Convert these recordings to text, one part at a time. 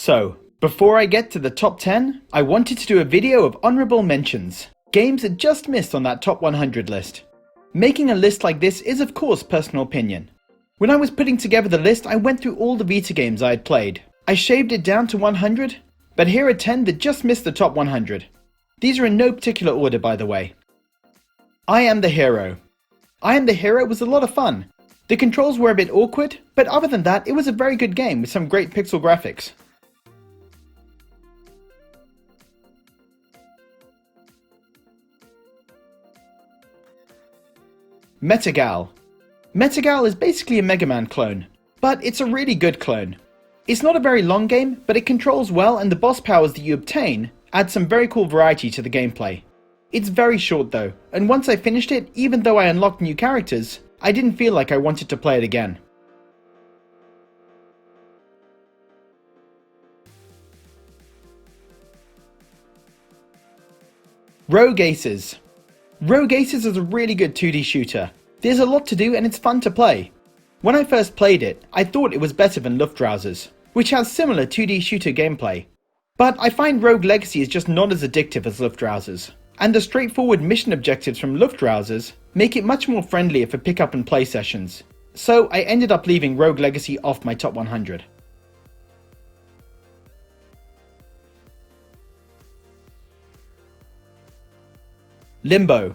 So, before I get to the top 10, I wanted to do a video of honourable mentions, games that just missed on that top 100 list. Making a list like this is of course personal opinion. When I was putting together the list, I went through all the Vita games I had played. I shaved it down to 100, but here are 10 that just missed the top 100. These are in no particular order, by the way. I Am the Hero. I Am the Hero was a lot of fun. The controls were a bit awkward, but other than that, it was a very good game with some great pixel graphics. MetaGal. MetaGal is basically a Mega Man clone, but it's a really good clone. It's not a very long game, but it controls well, and the boss powers that you obtain add some very cool variety to the gameplay. It's very short though, and once I finished it, even though I unlocked new characters, I didn't feel like I wanted to play it again. Rogue Aces. Rogue Aces is a really good 2D shooter. There's a lot to do and it's fun to play. When I first played it, I thought it was better than Luftrausers, which has similar 2D shooter gameplay. But I find Rogue Legacy is just not as addictive as Luftrausers, and the straightforward mission objectives from Luftrausers make it much more friendlier for pick up and play sessions. So I ended up leaving Rogue Legacy off my top 100. Limbo.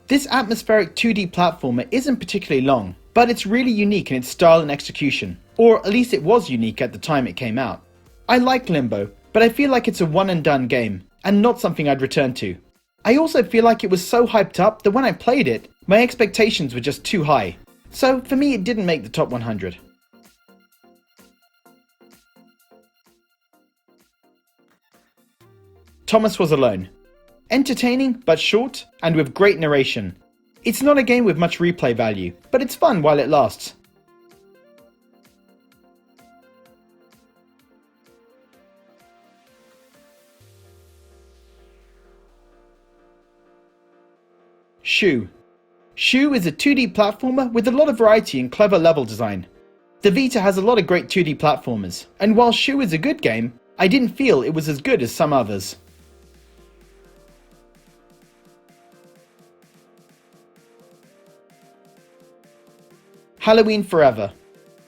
This atmospheric 2D platformer isn't particularly long, but it's really unique in its style and execution, or at least it was unique at the time it came out. I like Limbo, but I feel like it's a one and done game, and not something I'd return to. I also feel like it was so hyped up that when I played it, my expectations were just too high, so for me it didn't make the top 100. Thomas Was Alone. Entertaining but short and with great narration. It's not a game with much replay value, but it's fun while it lasts. Shoe. Shoe is a 2D platformer with a lot of variety and clever level design. The Vita has a lot of great 2D platformers, and while Shoe is a good game, I didn't feel it was as good as some others. Halloween Forever.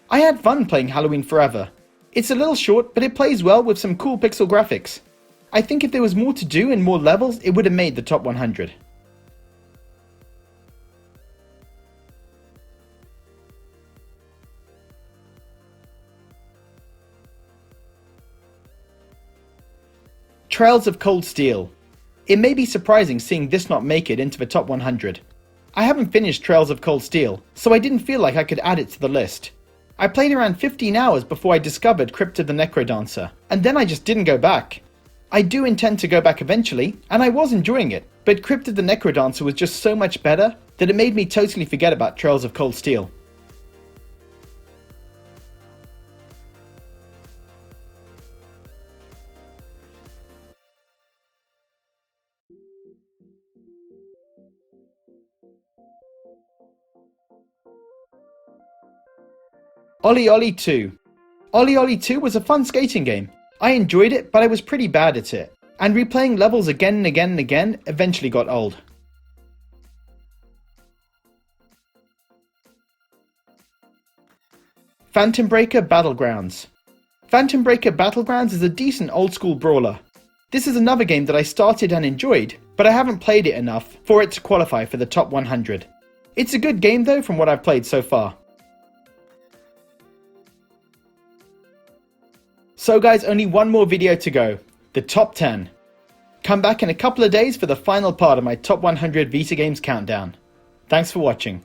I had fun playing Halloween Forever. It's a little short, but it plays well with some cool pixel graphics. I think if there was more to do and more levels, it would have made the top 100. Trails of Cold Steel. It may be surprising seeing this not make it into the top 100. I haven't finished Trails of Cold Steel, so I didn't feel like I could add it to the list. I played around 15 hours before I discovered Cryptid the Necrodancer, and then I just didn't go back. I do intend to go back eventually, and I was enjoying it, but Cryptid the Necrodancer was just so much better that it made me totally forget about Trails of Cold Steel. Olly 2. Olly 2 was a fun skating game. I enjoyed it, but I was pretty bad at it, and replaying levels again and again and again eventually got old. Phantom Breaker Battlegrounds. Phantom Breaker Battlegrounds is a decent old school brawler. This is another game that I started and enjoyed, but I haven't played it enough for it to qualify for the top 100. It's a good game though from what I've played so far. So guys, only one more video to go, the top 10. Come back in a couple of days for the final part of my top 100 Vita games countdown. Thanks for watching.